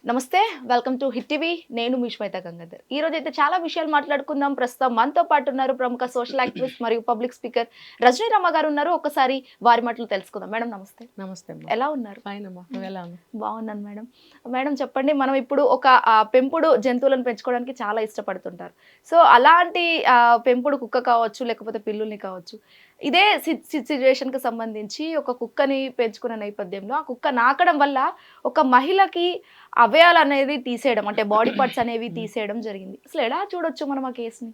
నమస్తే, welcome to hit TV. నేను మీ శ్వేత గంగాధర్. ఈ రోజు అయితే చాలా విషయాలు మాట్లాడుకుందాం. ప్రస్తుతం మనతో పాటు ఉన్నారు ప్రముఖ సోషల్ యాక్టివిస్ట్ మరియు పబ్లిక్ స్పీకర్ రజనీ రామ గారు ఉన్నారు. ఒకసారి వారి మాటలు తెలుసుకుందాం. మేడం నమస్తే. నమస్తే అమ్మా. ఎలా ఉన్నారు? ఫైన్ అమ్మా, నువ్వు ఎలా ఉన్నావు? బాగున్నాను మేడం. మేడం చెప్పండి, మనం ఇప్పుడు ఒక పెంపుడు జంతువులను పెంచుకోవడానికి చాలా ఇష్టపడుతుంటారు. సో అలాంటి పెంపుడు కుక్క కావచ్చు, లేకపోతే పిల్లుల్ని కావచ్చు, ఇదే సిచ్యువేషన్కి సంబంధించి ఒక కుక్కని పెంచుకున్న నేపథ్యంలో ఆ కుక్క నాకడం వల్ల ఒక మహిళకి అవయాలు అనేది తీసేయడం, అంటే బాడీ పార్ట్స్ అనేవి తీసేయడం జరిగింది. అసలు ఎలా చూడొచ్చు మనం ఆ కేసుని?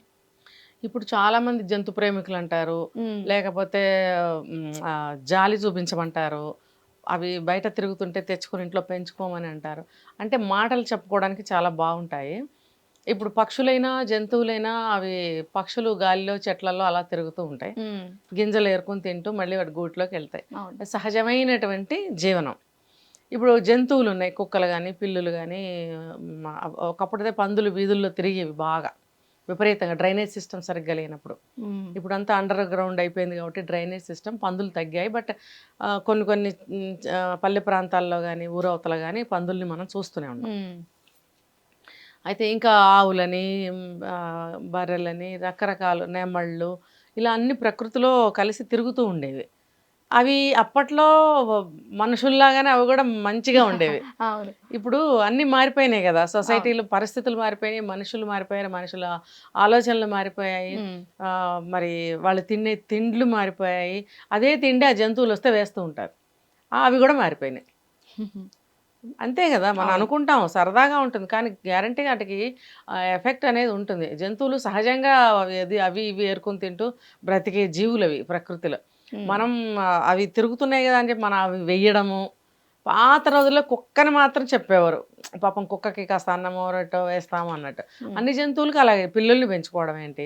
ఇప్పుడు చాలా మంది జంతు ప్రేమికులు అంటారు, లేకపోతే జాలి చూపించమంటారు, అవి బయట తిరుగుతుంటే తెచ్చుకొని ఇంట్లో పెంచుకోమని అంటారు. అంటే మాటలు చెప్పుకోవడానికి చాలా బాగుంటాయి. ఇప్పుడు పక్షులైనా జంతువులైనా అవి పక్షులు గాలిలో చెట్లలో అలా తిరుగుతూ ఉంటాయి, గింజలు ఏరుకొని తింటూ మళ్ళీ వాటి గూట్లోకి వెళ్తాయి. సహజమైనటువంటి జీవనం. ఇప్పుడు జంతువులు ఉన్నాయి, కుక్కలు కానీ పిల్లులు కానీ. ఒకప్పుడైతే పందులు వీధుల్లో తిరిగేవి బాగా విపరీతంగా, డ్రైనేజ్ సిస్టమ్ సరిగ్గా లేనప్పుడు. ఇప్పుడు అంతా అండర్ గ్రౌండ్ అయిపోయింది కాబట్టి డ్రైనేజ్ సిస్టమ్, పందులు తగ్గాయి. బట్ కొన్ని కొన్ని పల్లె ప్రాంతాల్లో కానీ ఊరవతల కానీ పందుల్ని మనం చూస్తూనే ఉన్నాం. అయితే ఇంకా ఆవులని, బర్రెలని, రకరకాల నెమళ్ళు, ఇలా అన్ని ప్రకృతిలో కలిసి తిరుగుతూ ఉండేవి. అవి అప్పట్లో మనుషుల్లాగానే అవి కూడా మంచిగా ఉండేవి. ఇప్పుడు అన్నీ మారిపోయినాయి కదా, సొసైటీలో పరిస్థితులు మారిపోయినాయి, మనుషులు మారిపోయారు, మనుషుల ఆలోచనలు మారిపోయాయి, మరి వాళ్ళు తినే తిండ్లు మారిపోయాయి. అదే తిండి ఆ జంతువులు వస్తే వేస్తూ ఉంటారు, అవి కూడా మారిపోయినాయి. అంతే కదా, మనం అనుకుంటాం సరదాగా ఉంటుంది, కానీ గ్యారంటీగా వాటికి ఎఫెక్ట్ అనేది ఉంటుంది. జంతువులు సహజంగా అవి ఇవి ఏరుకొని తింటూ బ్రతికే జీవులు అవి ప్రకృతిలో. మనం అవి తిరుగుతున్నాయి కదా అని చెప్పి మనం అవి వెయ్యడము. పాత రోజుల్లో కుక్కని మాత్రం చెప్పేవారు, పాపం కుక్కకి కాస్త అన్నమో రొట్టో వేస్తాము అన్నట్టు. అన్ని జంతువులకి అలాగే పిల్లుల్ని పెంచుకోవడం ఏంటి,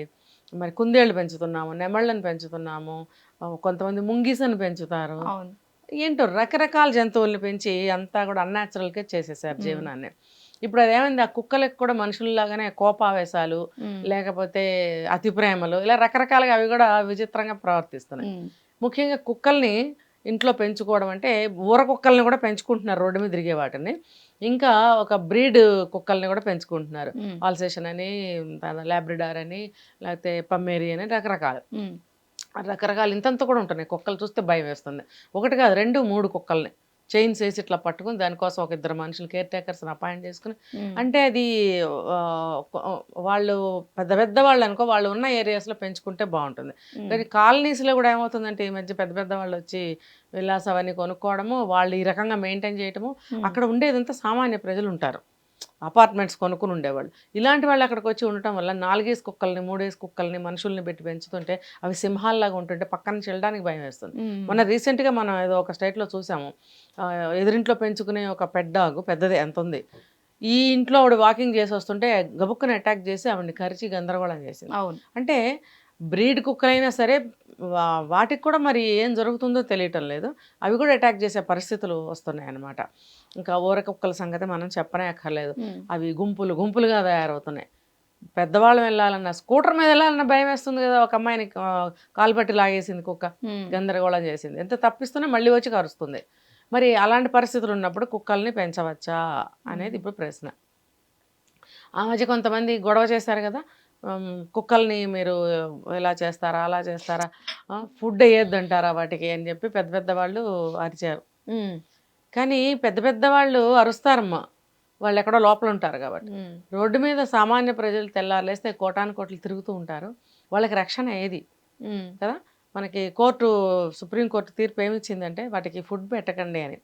మరి కుందేళ్ళు పెంచుతున్నాము, నెమళ్ళని పెంచుతున్నాము, కొంతమంది ముంగీసని పెంచుతారు. ఏంటో రకరకాల జంతువుల్ని పెంచి అంతా కూడా అన్యాచురల్గా చేసేసారు జీవనాన్ని. ఇప్పుడు అదేమైంది, ఆ కుక్కలకు కూడా మనుషుల్లాగానే కోపావేశాలు, లేకపోతే అతి ప్రేమలు, ఇలా రకరకాలుగా అవి కూడా విచిత్రంగా ప్రవర్తిస్తున్నాయి. ముఖ్యంగా కుక్కల్ని ఇంట్లో పెంచుకోవడం అంటే ఊర కుక్కల్ని కూడా పెంచుకుంటున్నారు, రోడ్డు మీద తిరిగే వాటిని. ఇంకా ఒక బ్రీడ్ కుక్కల్ని కూడా పెంచుకుంటున్నారు, ఆల్సేషన్ అని, లాబ్రడార్ అని, లేకపోతే పమ్మేరి అని, రకరకాలు ఇంతంత కూడా ఉంటున్నాయి. కుక్కలు చూస్తే భయం వేస్తుంది. ఒకటి కాదు, 2, 3 కుక్కల్ని చైన్స్ వేసి ఇట్లా పట్టుకుని దానికోసం ఒక 2 మనుషులు కేర్ టేకర్స్ని అపాయింట్ చేసుకుని, అంటే అది వాళ్ళు పెద్ద పెద్ద వాళ్ళు అనుకో, వాళ్ళు ఉన్న ఏరియాస్లో పెంచుకుంటే బాగుంటుంది. కానీ కాలనీస్లో కూడా ఏమవుతుందంటే ఈ మధ్య పెద్ద పెద్ద వాళ్ళు వచ్చి విలాస్ అవన్నీ కొనుక్కోవడము, వాళ్ళు ఈ రకంగా మెయింటైన్ చేయటము. అక్కడ ఉండేదంతా సామాన్య ప్రజలు ఉంటారు, అపార్ట్మెంట్స్ కొనుక్కుని ఉండేవాళ్ళు. ఇలాంటి వాళ్ళు అక్కడికి వచ్చి ఉండటం వల్ల 4 కుక్కల్ని 3 కుక్కల్ని మనుషుల్ని పెట్టి పెంచుతుంటే అవి సింహాల్లాగా ఉంటుంటే పక్కన చెల్లడానికి భయం వేస్తుంది. మొన్న రీసెంట్గా మనం ఏదో ఒక స్టేట్లో చూసాము, ఎదురింట్లో పెంచుకునే ఒక పెట్ డాగ్, పెద్దది ఎంత ఉంది, ఈ ఇంట్లో ఆవిడ వాకింగ్ చేసి వస్తుంటే గబుక్కుని అటాక్ చేసి ఆవిడని కరిచి గందరగోళం చేసింది. అంటే బ్రీడ్ కుక్కలైనా సరే వాటికి కూడా మరి ఏం జరుగుతుందో తెలియటం లేదు, అవి కూడా అటాక్ చేసే పరిస్థితులు వస్తున్నాయి అన్నమాట. ఇంకా ఊర కుక్కల సంగతి మనం చెప్పనే అక్కర్లేదు, అవి గుంపులు గుంపులుగా తయారవుతున్నాయి. పెద్దవాళ్ళు వెళ్ళాలన్న, స్కూటర్ మీద వెళ్ళాలన్న భయం వేస్తుంది కదా. ఒక అమ్మాయిని కాలు పట్టి లాగేసింది కుక్క, గందరగోళం చేసింది, ఎంత తప్పిస్తున్నా మళ్ళీ వచ్చి కరుస్తుంది. మరి అలాంటి పరిస్థితులు ఉన్నప్పుడు కుక్కల్ని పెంచవచ్చా అనేది ఇప్పుడు ప్రశ్న. ఆ మధ్య కొంతమంది గొడవ చేశారు కదా, కుక్కల్ని మీరు ఇలా చేస్తారా అలా చేస్తారా, ఫుడ్ వేయొద్దంటారా వాటికి అని చెప్పి పెద్ద పెద్ద వాళ్ళు అరిచారు. కానీ పెద్ద పెద్ద వాళ్ళు అరుస్తారమ్మా, వాళ్ళు ఎక్కడో లోపల ఉంటారు కాబట్టి. రోడ్డు మీద సామాన్య ప్రజలు తెల్లారులేస్తే కోటాను కోట్లు తిరుగుతూ ఉంటారు, వాళ్ళకి రక్షణ ఏది కదా. మనకి సుప్రీంకోర్టు తీర్పు ఏమిచ్చిందంటే వాటికి ఫుడ్ పెట్టకండి అని.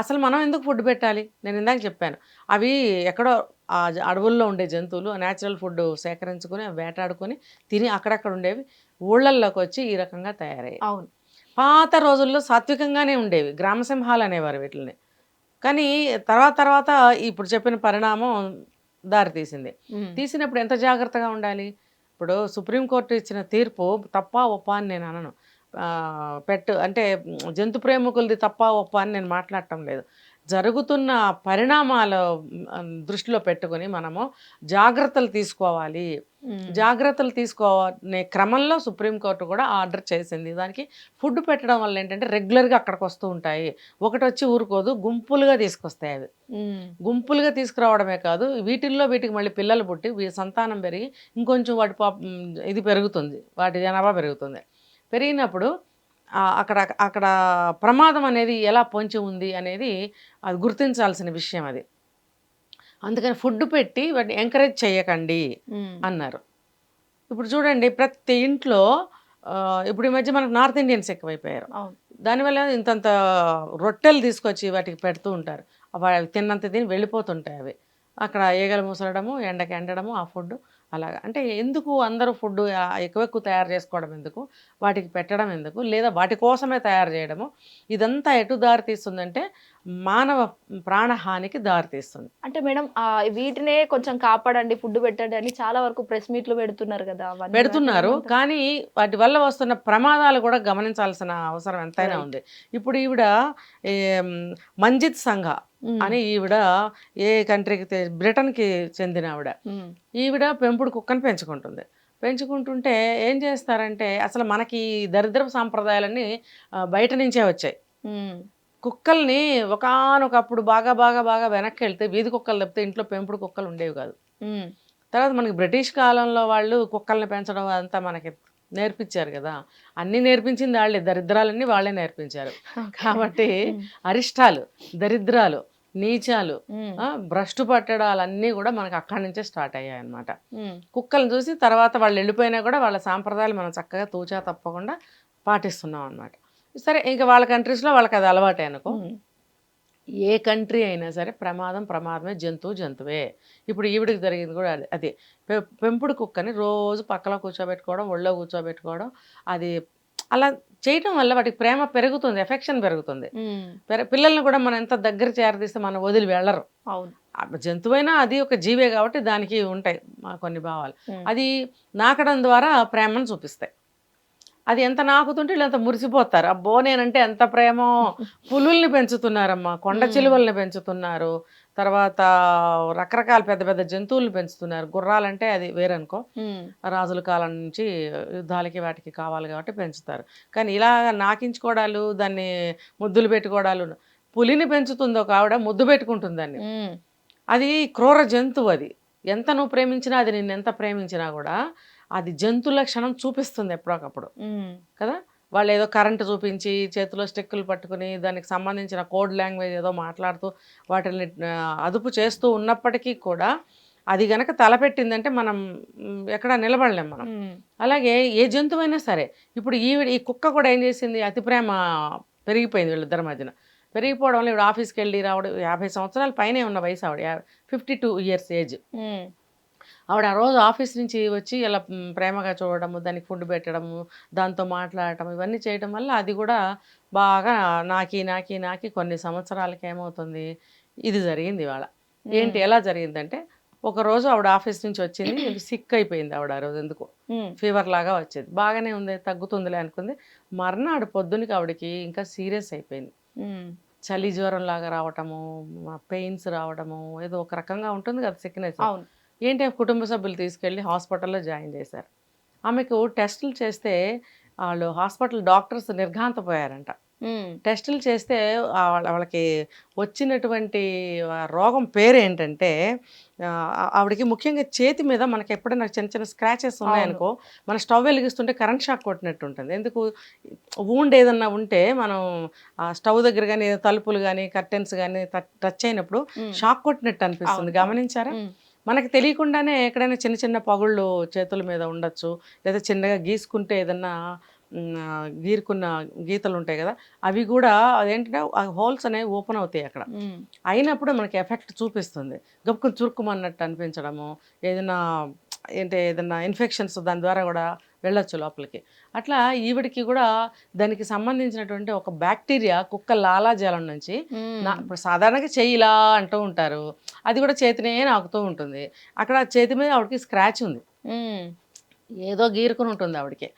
అసలు మనం ఎందుకు ఫుడ్ పెట్టాలి? నేను ఇందాక చెప్పాను, అవి ఎక్కడో ఆ అడవుల్లో ఉండే జంతువులు న్యాచురల్ ఫుడ్ సేకరించుకొని వేటాడుకొని తిని అక్కడక్కడ ఉండేవి, ఊళ్ళల్లోకి వచ్చి ఈ రకంగా తయారయ్యాయి. అవును, పాత రోజుల్లో సాత్వికంగానే ఉండేవి, గ్రామసింహాలు అనేవారు వీటిని. కానీ తర్వాత ఇప్పుడు చెప్పిన పరిణామం దారి తీసినప్పుడు ఎంత జాగ్రత్తగా ఉండాలి. ఇప్పుడు సుప్రీంకోర్టు ఇచ్చిన తీర్పు తప్ప ఒప్ప అని నేను అనను, అంటే జంతు ప్రేమికులది తప్ప ఒప్ప అని నేను మాట్లాడటం లేదు. జరుగుతున్న పరిణామాల దృష్టిలో పెట్టుకొని మనము జాగ్రత్తలు తీసుకోవాలి. జాగ్రత్తలు తీసుకోనే క్రమంలో సుప్రీంకోర్టు కూడా ఆర్డర్ చేసింది. దానికి ఫుడ్ పెట్టడం వల్ల ఏంటంటే రెగ్యులర్గా అక్కడికి వస్తూ ఉంటాయి. ఒకటి వచ్చి ఊరుకోదు, గుంపులుగా తీసుకొస్తాయి అవి. గుంపులుగా తీసుకురావడమే కాదు, వీటికి మళ్ళీ పిల్లలు పుట్టి సంతానం పెరిగి ఇంకొంచెం వాటి ఇది పెరుగుతుంది, వాటి జనాభా పెరుగుతుంది. పెరిగినప్పుడు అక్కడ అక్కడ ప్రమాదం అనేది ఎలా పొంచి ఉంది అనేది అది గుర్తించాల్సిన విషయం అది. అందుకని ఫుడ్ పెట్టి వాటిని ఎంకరేజ్ చేయకండి అన్నారు. ఇప్పుడు చూడండి, ప్రతి ఇంట్లో ఇప్పుడు ఈ మధ్య మనకు నార్త్ ఇండియన్స్ ఎక్కువైపోయారు. దానివల్ల ఇంతంత రొట్టెలు తీసుకొచ్చి వాటికి పెడుతూ ఉంటారు. అవి తిన్నంత తిని వెళ్ళిపోతుంటాయి. అవి అక్కడ ఈగలు ముసలడము, ఎండకి ఎండడము, ఆ ఫుడ్ అలాగా. అంటే ఎందుకు అందరూ ఫుడ్ ఎక్కువ తయారు చేసుకోవడం ఎందుకు, వాటికి పెట్టడం ఎందుకు, లేదా వాటి కోసమే తయారు చేయడము, ఇదంతా ఎటు దారి తీస్తుందంటే మానవ ప్రాణహానికి దారి తీస్తుంది. అంటే మేడం వీటినే కొంచెం కాపాడండి, ఫుడ్ పెట్టండి అని చాలా వరకు ప్రెస్ మీట్లు పెడుతున్నారు కదా. పెడుతున్నారు, కానీ వాటి వల్ల వస్తున్న ప్రమాదాలు కూడా గమనించాల్సిన అవసరం ఎంతైనా ఉంది. ఇప్పుడు ఈవిడ మంజిత్ సంఘ అని ఈవిడ ఏ కంట్రీకి, బ్రిటన్కి చెందిన ఆవిడ. ఈవిడ పెంపుడు కుక్కను పెంచుకుంటుంటే ఏం చేస్తారంటే, అసలు మనకి దరిద్రపు సాంప్రదాయాలన్నీ బయట నుంచే వచ్చాయి. కుక్కల్ని ఒకానొకప్పుడు బాగా బాగా బాగా వెనక్కి వెళ్తే వీధి కుక్కలు తప్పితే ఇంట్లో పెంపుడు కుక్కలు ఉండేవి కాదు. తర్వాత మనకి బ్రిటిష్ కాలంలో వాళ్ళు కుక్కల్ని పెంచడం అంతా మనకి నేర్పించారు కదా. అన్నీ నేర్పించింది వాళ్ళే, దరిద్రాలన్నీ వాళ్ళే నేర్పించారు. కాబట్టి అరిష్టాలు, దరిద్రాలు, నీచాలు, భ్రష్టు పట్టడాలన్నీ కూడా మనకు అక్కడి నుంచే స్టార్ట్ అయ్యాయి అన్నమాట. కుక్కలను చూసి తర్వాత వాళ్ళు వెళ్ళిపోయినా కూడా వాళ్ళ సాంప్రదాయాలు మనం చక్కగా తూచా తప్పకుండా పాటిస్తున్నాం అన్నమాట. సరే, ఇంకా వాళ్ళ కంట్రీస్లో వాళ్ళకి అది అలవాటే అనుకో. ఏ కంట్రీ అయినా సరే ప్రమాదమే, జంతువే. ఇప్పుడు ఈవిడికి జరిగింది కూడా అదే. పెంపుడు కుక్కని రోజు పక్కలో కూర్చోబెట్టుకోవడం, ఒళ్ళో కూర్చోబెట్టుకోవడం, అది అలా చేయటం వల్ల వాటికి ప్రేమ పెరుగుతుంది, ఎఫెక్షన్ పెరుగుతుంది. పిల్లల్ని కూడా మనం ఎంత దగ్గర చేరదీస్తే మనం వదిలి వెళ్ళరు. జంతువైనా అది ఒక జీవే కాబట్టి దానికి ఉంటాయి కొన్ని భావాలు. అది నాకడం ద్వారా ప్రేమను చూపిస్తాయి. అది ఎంత నాకుతుంటే వీళ్ళు అంత మురిసిపోతారు. అబ్బో నేనంటే ఎంత ప్రేమో. పులుల్ని పెంచుతున్నారమ్మా, కొండ చిలువల్ని పెంచుతున్నారు, తర్వాత రకరకాల పెద్ద పెద్ద జంతువుల్ని పెంచుతున్నారు. గుర్రాలంటే అది వేరనుకో, రాజుల కాలం నుంచి యుద్ధాలకి వాటికి కావాలి కాబట్టి పెంచుతారు. కానీ ఇలా నాకించుకోవడాలు, దాన్ని ముద్దులు పెట్టుకోవడాలు. పులిని పెంచుతుంది ఒక ఆవిడ, ముద్దు పెట్టుకుంటుంది దాన్ని. అది క్రూర జంతువు. అది ఎంత నువ్వు ప్రేమించినా, అది నిన్ను ఎంత ప్రేమించినా కూడా అది జంతు లక్షణం చూపిస్తుంది ఎప్పుడొకప్పుడు కదా. వాళ్ళు ఏదో కరెంటు చూపించి చేతిలో స్టిక్కులు పట్టుకుని దానికి సంబంధించిన కోడ్ లాంగ్వేజ్ ఏదో మాట్లాడుతూ వాటిని అదుపు చేస్తూ ఉన్నప్పటికీ కూడా అది గనక తలపెట్టిందంటే మనం ఎక్కడ నిలబడలేం మనం. అలాగే ఏ జంతువైనా సరే, ఇప్పుడు ఈ కుక్క కూడా ఏం చేసింది, అతి ప్రేమ పెరిగిపోయింది వీళ్ళిద్దరి మధ్యన. పెరిగిపోవడం వల్ల ఇప్పుడు ఆఫీస్కి వెళ్ళి రావడం, 50 సంవత్సరాల పైనే ఉన్న వయసు ఆవిడ, 52 ఇయర్స్ ఏజ్. ఆవిడ ఆ రోజు ఆఫీస్ నుంచి వచ్చి ఇలా ప్రేమగా చూడడము, దానికి ఫుడ్ పెట్టడము, దాంతో మాట్లాడటం, ఇవన్నీ చేయడం వల్ల అది కూడా బాగా నాకి కొన్ని సంవత్సరాలకి ఏమవుతుంది, ఇది జరిగింది ఇవాళ. ఏంటి, ఎలా జరిగిందంటే, ఒకరోజు ఆవిడ ఆఫీస్ నుంచి వచ్చింది, సిక్ అయిపోయింది ఆవిడ. ఆ రోజు ఎందుకు ఫీవర్ లాగా వచ్చేది, బాగానే ఉంది, తగ్గుతుందిలే అనుకుంది. మర్నాడు పొద్దునకి ఆవిడకి ఇంకా సీరియస్ అయిపోయింది. చలి జ్వరం లాగా రావటము, పెయిన్స్ రావడము, ఏదో ఒక రకంగా ఉంటుంది కదా సిక్నెస్. ఏంటి, కుటుంబ సభ్యులు తీసుకెళ్ళి హాస్పిటల్లో జాయిన్ చేశారు. ఆమెకు టెస్టులు చేస్తే వాళ్ళు హాస్పిటల్ డాక్టర్స్ నిర్ఘాంతపోయారంట. టెస్టులు చేస్తే వాళ్ళకి వచ్చినటువంటి రోగం పేరు ఏంటంటే, ఆవిడకి ముఖ్యంగా చేతి మీద మనకి ఎప్పుడైనా చిన్న చిన్న స్క్రాచెస్ ఉన్నాయనుకో, మన స్టవ్ వెలిగిస్తుంటే కరెంట్ షాక్ కొట్టినట్టు ఉంటుంది. ఎందుకు, వూండ్ ఏదన్నా ఉంటే మనం స్టవ్ దగ్గర కానీ తలుపులు కానీ కర్టెన్స్ కానీ టచ్ అయినప్పుడు షాక్ కొట్టినట్టు అనిపిస్తుంది. గమనించారా? మనకి తెలియకుండానే ఎక్కడైనా చిన్న చిన్న పగుళ్ళు చేతుల మీద ఉండొచ్చు, లేదా చిన్నగా గీసుకుంటే ఏదన్నా గీరుకున్న గీతలు ఉంటాయి కదా, అవి కూడా అదేంటంటే హోల్స్ అనేవి ఓపెన్ అవుతాయి అక్కడ. అయినప్పుడు మనకి ఎఫెక్ట్ చూపిస్తుంది. గబుక్కుని చురుక్కుమన్నట్టు అనిపించడము, ఏదైనా ఇన్ఫెక్షన్స్ దాని ద్వారా కూడా వెళ్ళొచ్చు లోపలికి. అట్లా ఈవిడికి కూడా దానికి సంబంధించినటువంటి ఒక బ్యాక్టీరియా కుక్క లాలాజలం నుంచి, ఇప్పుడు సాధారణంగా చెయ్యి ఇలా అంటూ ఉంటారు, అది కూడా చేతినే నాకుతూ ఉంటుంది. అక్కడ చేతి మీద ఆవిడకి స్క్రాచ్ ఉంది, ఏదో గీరుకుని ఉంటుంది ఆవిడకి.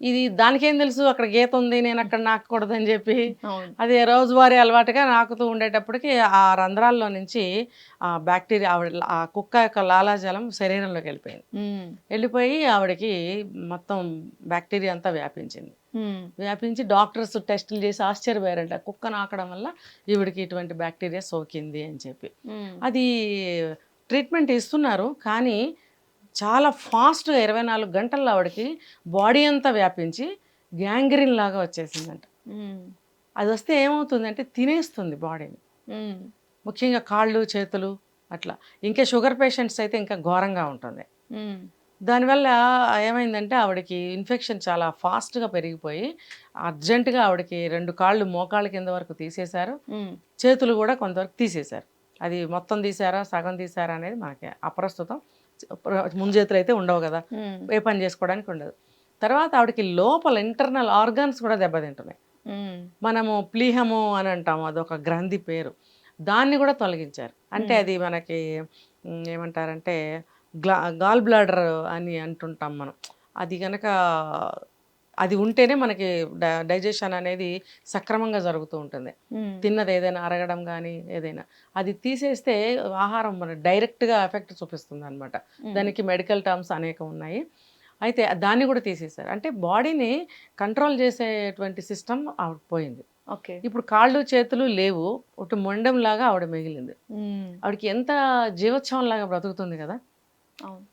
ఇది దానికేం తెలుసు అక్కడ గీత ఉంది నేను అక్కడ నాకూడదని చెప్పి అవును. అది రోజువారీ అలవాటుగా నాకుతూ ఉండేటప్పటికి ఆ రంధ్రాల్లో నుంచి ఆ బ్యాక్టీరియా ఆ కుక్క యొక్క లాలాజలం శరీరంలోకి వెళ్ళిపోయింది. ఉమ్, వెళ్ళిపోయి ఆవిడకి మొత్తం బ్యాక్టీరియా అంతా వ్యాపించింది. ఉమ్, వ్యాపించి డాక్టర్స్ టెస్టులు చేసి ఆశ్చర్యపోయారంట, కుక్క నాకడం వల్ల ఈవిడికి ఇటువంటి బ్యాక్టీరియా సోకింది అని చెప్పి. ఉమ్, అది ట్రీట్మెంట్ ఇస్తున్నారు, కానీ చాలా ఫాస్ట్గా 24 గంటల్లో ఆవిడకి బాడీ అంతా వ్యాపించి గ్యాంగ్రీన్ లాగా వచ్చేసిందంట. ఉమ్, అది వస్తే ఏమవుతుందంటే తినేస్తుంది బాడీని, ఉమ్, ముఖ్యంగా కాళ్ళు చేతులు అట్లా. ఇంకా షుగర్ పేషెంట్స్ అయితే ఇంకా ఘోరంగా ఉంటుంది. ఉమ్, దానివల్ల ఏమైందంటే ఆవిడకి ఇన్ఫెక్షన్ చాలా ఫాస్ట్గా పెరిగిపోయి అర్జెంటుగా ఆవిడకి 2 కాళ్ళు మోకాళ్ళ కింద వరకు తీసేశారు, ఉమ్, చేతులు కూడా కొంతవరకు తీసేశారు. అది మొత్తం తీసారా సగం తీసారా అనేది మనకి అప్రస్తుతం. ముందు చేతులు అయితే ఉండవు కదా, ఉమ్, ఏ పని చేసుకోవడానికి ఉండదు. తర్వాత ఆవిడకి లోపల ఇంటర్నల్ ఆర్గాన్స్ కూడా దెబ్బతింటున్నాయి. ఉమ్, మనము ప్లీహము అని అంటాము, అదొక గ్రంథి పేరు, దాన్ని కూడా తొలగించారు. అంటే అది మనకి ఏమంటారంటే గాల్ బ్లాడర్ అని అంటుంటాం మనం. అది కనుక అది ఉంటేనే మనకి డైజెషన్ అనేది సక్రమంగా జరుగుతూ ఉంటుంది. ఉమ్, తిన్నది ఏదైనా అరగడం కానీ ఏదైనా అది తీసేస్తే ఆహారం మన డైరెక్ట్గా ఎఫెక్ట్ చూపిస్తుంది అనమాట. దానికి మెడికల్ టర్మ్స్ అనేకం ఉన్నాయి. అయితే దాన్ని కూడా తీసేశారు. అంటే బాడీని కంట్రోల్ చేసేటువంటి సిస్టమ్ ఆవిడ పోయింది. ఓకే. ఇప్పుడు కాళ్ళు చేతులు లేవు, ఒకటి మొండంలాగా ఆవిడ మిగిలింది. ఉమ్, ఆవిడకి ఎంత జీవోత్సవం లాగా బ్రతుకుతుంది కదా. అవును.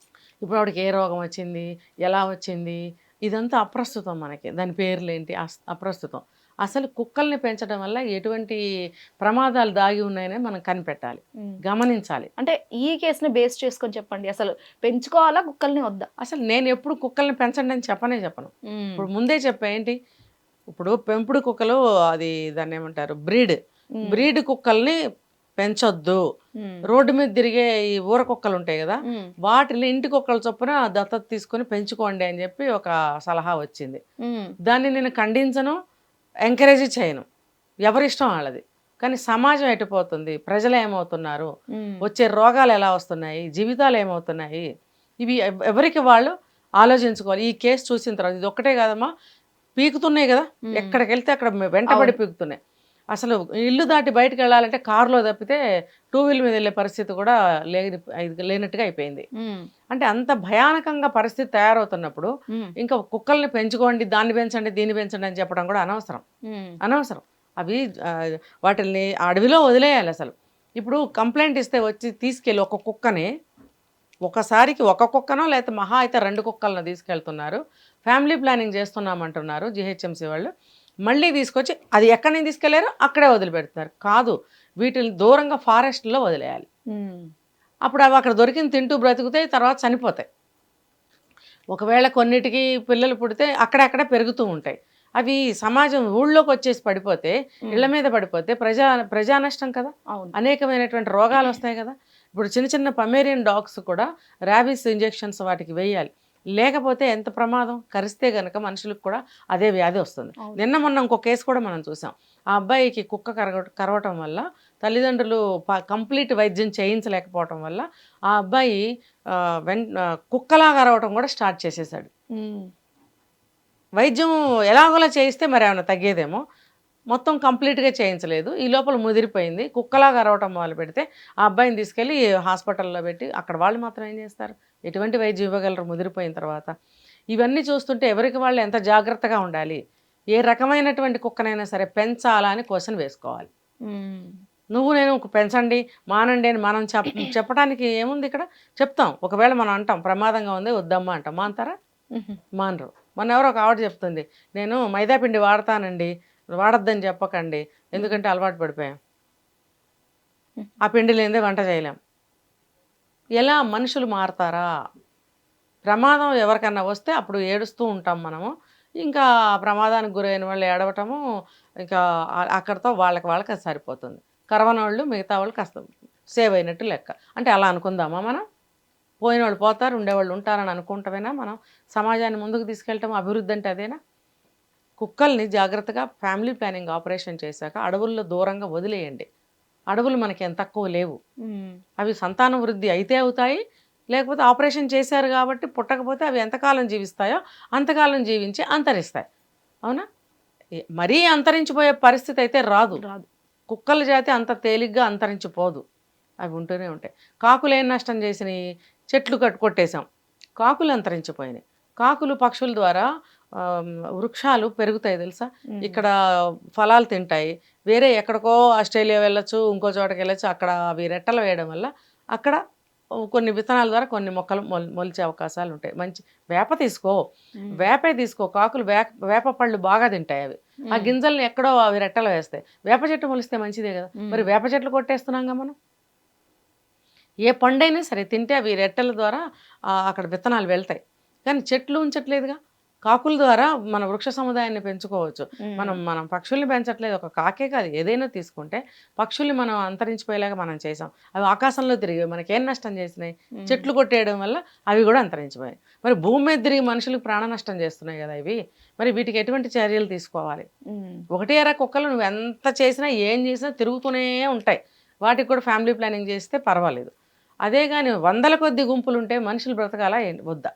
ఇప్పుడు ఆవిడకి ఏ రోగం వచ్చింది, ఎలా వచ్చింది, ఇదంతా అప్రస్తుతం మనకి. దాని పేర్లేంటి అప్రస్తుతం. అసలు కుక్కల్ని పెంచడం వల్ల ఎటువంటి ప్రమాదాలు దాగి ఉన్నాయని మనం కనిపెట్టాలి, ఉమ్. గమనించాలి. అంటే ఈ కేసుని బేస్ చేసుకొని చెప్పండి, అసలు పెంచుకోవాలా కుక్కల్ని వద్దా? అసలు నేను ఎప్పుడు కుక్కల్ని పెంచండి అని చెప్పను. ఉమ్, ఇప్పుడు ముందే చెప్పా ఏంటి, ఇప్పుడు పెంపుడు కుక్కలు అది దాన్ని ఏమంటారు ఉమ్, బ్రీడ్ కుక్కల్ని పెంచొద్దు. ఉమ్, రోడ్డు మీద తిరిగే ఈ ఊర కుక్కలు ఉంటాయి కదా, ఉమ్, వాటిని ఇంటి కుక్కల చొప్పున దత్తత తీసుకొని పెంచుకోండి అని చెప్పి ఒక సలహా వచ్చింది. ఉమ్, దాన్ని నేను ఖండించను, ఎంకరేజ్ చేయను, ఎవరిష్టం వాళ్ళది. కానీ సమాజం ఎటుపోతుంది, ప్రజలు ఏమవుతున్నారు, ఉమ్, వచ్చే రోగాలు ఎలా వస్తున్నాయి, జీవితాలు ఏమవుతున్నాయి, ఇవి ఎవరికి వాళ్ళు ఆలోచించుకోవాలి. ఈ కేసు చూసిన తర్వాత ఇది ఒక్కటే కాదమ్మా, పీకుతున్నాయి కదా, ఎక్కడికి వెళ్తే అక్కడ వెంటబడి పీకుతున్నాయి. అసలు ఇల్లు దాటి బయటకు వెళ్ళాలంటే కారులో తప్పితే 2 వీలర్ మీద వెళ్ళే పరిస్థితి కూడా లేనట్టుగా అయిపోయింది. ఉమ్, అంటే అంత భయానకంగా పరిస్థితి తయారవుతున్నప్పుడు ఉమ్, ఇంకా కుక్కల్ని పెంచుకోండి, దాన్ని పెంచండి, దీన్ని పెంచండి అని చెప్పడం కూడా అనవసరం. అవి వాటిని అడవిలో వదిలేయాలి అసలు. ఇప్పుడు కంప్లైంట్ ఇస్తే వచ్చి తీసుకెళ్ళి ఒక కుక్కని ఒకసారికి ఒక కుక్కనో లేకపోతే మహా అయితే 2 కుక్కలను తీసుకెళ్తున్నారు, ఫ్యామిలీ ప్లానింగ్ చేస్తున్నామంటున్నారు జిహెచ్ఎంసీ వాళ్ళు. మళ్ళీ తీసుకొచ్చి అది ఎక్కడి నుంచి తీసుకెళ్లారో అక్కడే వదిలిపెడుతున్నారు. కాదు, వీటిని దూరంగా ఫారెస్ట్లో వదిలేయాలి. ఉమ్, అప్పుడు అవి అక్కడ దొరికింది తింటూ బ్రతుకుతాయి, తర్వాత చనిపోతాయి. ఒకవేళ కొన్నిటికి పిల్లలు పుడితే అక్కడక్కడే పెరుగుతూ ఉంటాయి. అవి సమాజం ఊళ్ళోకి వచ్చేసి పడిపోతే, ఇళ్ల మీద పడిపోతే ప్రజా నష్టం కదా, అవును. అనేకమైనటువంటి రోగాలు వస్తాయి కదా. ఇప్పుడు చిన్న చిన్న పమేరియన్ డాగ్స్ కూడా ర్యాబీస్ ఇంజెక్షన్స్ వాటికి వేయాలి, లేకపోతే ఎంత ప్రమాదం. కరిస్తే గనక మనుషులకు కూడా అదే వ్యాధి వస్తుంది. నిన్న మొన్న ఇంకో కేసు కూడా మనం చూసాం. ఆ అబ్బాయికి కుక్క కరవటం వల్ల తల్లిదండ్రులు కంప్లీట్ వైద్యం చేయించలేకపోవటం వల్ల ఆ అబ్బాయి కుక్కలా కరవటం కూడా స్టార్ట్ చేసేసాడు. ఉమ్, వైద్యం ఎలాగోలా చేయిస్తే మరి ఏమైనా తగ్గేదేమో, మొత్తం కంప్లీట్గా చేయించలేదు. ఈ లోపల ముదిరిపోయింది, కుక్కలాగా అరవటం మొదలు పెడితే ఆ అబ్బాయిని తీసుకెళ్ళి హాస్పిటల్లో పెట్టి అక్కడ వాళ్ళు మాత్రం ఏం చేస్తారు, ఎటువంటి వైద్యం ఇవ్వగలరు ముదిరిపోయిన తర్వాత. ఇవన్నీ చూస్తుంటే ఎవరికి వాళ్ళు ఎంత జాగ్రత్తగా ఉండాలి, ఏ రకమైనటువంటి కుక్కనైనా సరే పెంచాలా అని క్వశ్చన్ వేసుకోవాలి. ఉమ్, నువ్వు నేను పెంచండి మానండి అని మనం చెప్పడానికి ఏముంది ఇక్కడ, చెప్తాం. ఒకవేళ మనం అంటాం ప్రమాదంగా ఉంది వద్దమ్మా అంటాం, మానతారా? మానరు. మొన్న ఎవరో ఒక ఆవిడ చెప్తుంది, నేను మైదాపిండి వాడతానండి, వాడద్దని చెప్పకండి, ఎందుకంటే అలవాటు పడిపోయాం, ఆ పిండి లేనిదే వంట చేయలేం. ఎలా మనుషులు మారతారా? ప్రమాదం ఎవరికన్నా వస్తే అప్పుడు ఏడుస్తూ ఉంటాం మనము, ఇంకా ప్రమాదానికి గురైన వాళ్ళు ఏడవటము, ఇంకా అక్కడితో వాళ్ళకి అది సరిపోతుంది. కరవనోళ్ళు మిగతా వాళ్ళు కాస్త సేవ్ అయినట్టు లెక్క. అంటే అలా అనుకుందామా మనం? పోయిన వాళ్ళు పోతారు, ఉండేవాళ్ళు ఉంటారని అనుకుంటామేనా మనం సమాజాన్ని ముందుకు తీసుకెళ్ళటం? అభివృద్ధి అంటే అదేనా? కుక్కల్ని జాగ్రత్తగా ఫ్యామిలీ ప్లానింగ్ ఆపరేషన్ చేశాక అడవుల్లో దూరంగా వదిలేయండి. అడవులు మనకి ఎంత తక్కువ లేవు, అవి సంతాన వృద్ధి అయితే అవుతాయి, లేకపోతే ఆపరేషన్ చేశారు కాబట్టి పుట్టకపోతే అవి ఎంతకాలం జీవిస్తాయో అంతకాలం జీవించి అంతరిస్తాయి. అవునా? మరీ అంతరించిపోయే పరిస్థితి అయితే రాదు. కుక్కల జాతి అంత తేలిగ్గా అంతరించిపోదు, అవి ఉంటూనే ఉంటాయి. కాకులు ఏం నష్టం చేసినాయి? చెట్లు కొట్టేశాం, కాకులు అంతరించిపోయినాయి. కాకులు పక్షుల ద్వారా వృక్షాలు పెరుగుతాయి తెలుసా, ఇక్కడ ఫలాలు తింటాయి. వేరే ఎక్కడికో ఆస్ట్రేలియా వెళ్ళొచ్చు, ఇంకో చోటకి వెళ్ళొచ్చు, అక్కడ అవి రెట్టలు వేయడం వల్ల అక్కడ కొన్ని విత్తనాల ద్వారా కొన్ని మొక్కలు మొలిచే అవకాశాలు ఉంటాయి. మంచి వేప తీసుకో, వేపే తీసుకో, కాకులు వేప పళ్ళు బాగా తింటాయి. అవి ఆ గింజల్ని ఎక్కడో అవి రెట్టలు వేస్తాయి. వేప చెట్టు మొలిస్తే మంచిదే కదా, మరి వేప చెట్లు కొట్టేస్తున్నాంగా మనం. ఏ పండైనా సరే తింటే అవి రెట్టల ద్వారా అక్కడ విత్తనాలు వెళ్తాయి, కానీ చెట్లు ఉంచట్లేదుగా. కాకుల ద్వారా మన వృక్ష సముదాయాన్ని పెంచుకోవచ్చు. మనం పక్షుల్ని పెంచట్లేదు, ఒక కాకే కాదు ఏదైనా తీసుకుంటే పక్షుల్ని మనం అంతరించిపోయేలాగా మనం చేసాం. అవి ఆకాశంలో తిరిగి మనకేం నష్టం చేసినాయి? చెట్లు కొట్టేయడం వల్ల అవి కూడా అంతరించిపోయాయి. మరి భూమి మీద తిరిగి మనుషులకు ప్రాణ నష్టం చేస్తున్నాయి కదా ఇవి. మరి వీటికి ఎటువంటి చర్యలు తీసుకోవాలి? ఒకటే కుక్కలు నువ్వు ఎంత చేసినా ఏం చేసినా తిరుగుతూనే ఉంటాయి, వాటికి కూడా ఫ్యామిలీ ప్లానింగ్ చేస్తే పర్వాలేదు. అదే కానీ వందల కొద్ది గుంపులు ఉంటే మనుషులు బ్రతకాలా వద్దా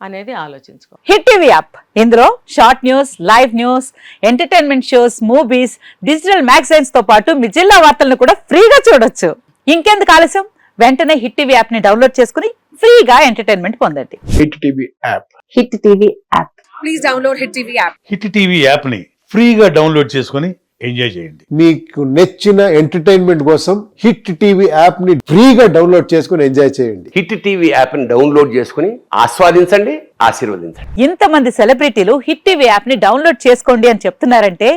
అనేది ఆలోచించుకో. హిట్ టీవీ యాప్, ఇందులో short news, live news, entertainment shows, movies, digital magazines తో పాటు మీ జిల్లా వార్తలను కూడా ఫ్రీగా చూడొచ్చు. ఇంకెందుకు ఆలస్యం, వెంటనే హిట్ టీవీ యాప్ ని డౌన్లోడ్ చేసుకుని ఫ్రీగా ఎంటర్టైన్మెంట్ పొందండి. Hit TV app, hit TV app, please download hit TV app. Hit TV యాప్ని ఫ్రీగా డౌన్లోడ్ చేసుకొని ఎంజాయ్ చేయండి. మీకు నచ్చిన ఎంటర్టైన్మెంట్ కోసం హిట్ టీవీ యాప్ ని ఫ్రీగా డౌన్లోడ్ చేసుకుని ఎంజాయ్ చేయండి. హిట్ టీవీ యాప్ని డౌన్లోడ్ చేసుకుని ఆస్వాదించండి, ఆశీర్వదించండి. ఇంతమంది సెలబ్రిటీలు హిట్ టీవీ యాప్ ని డౌన్లోడ్ చేసుకోండి అని చెప్తున్నారంటే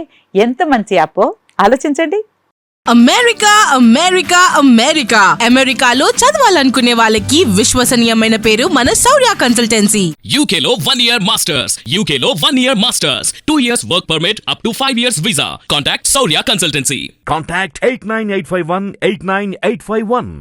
ఎంత మంచి యాప్ ఆలోచించండి. అమెరికా అమెరికా అమెరికా అమెరికాలో చదవాలనుకునే వాళ్ళకి విశ్వసనీయమైన పేరు మన శౌర్య కన్సల్టెన్సీ. UK లో 1 year masters, UK లో 1 year masters, 2 years work permit up to 5 years visa. Contact Saurya Consultancy. Contact 89851 89851.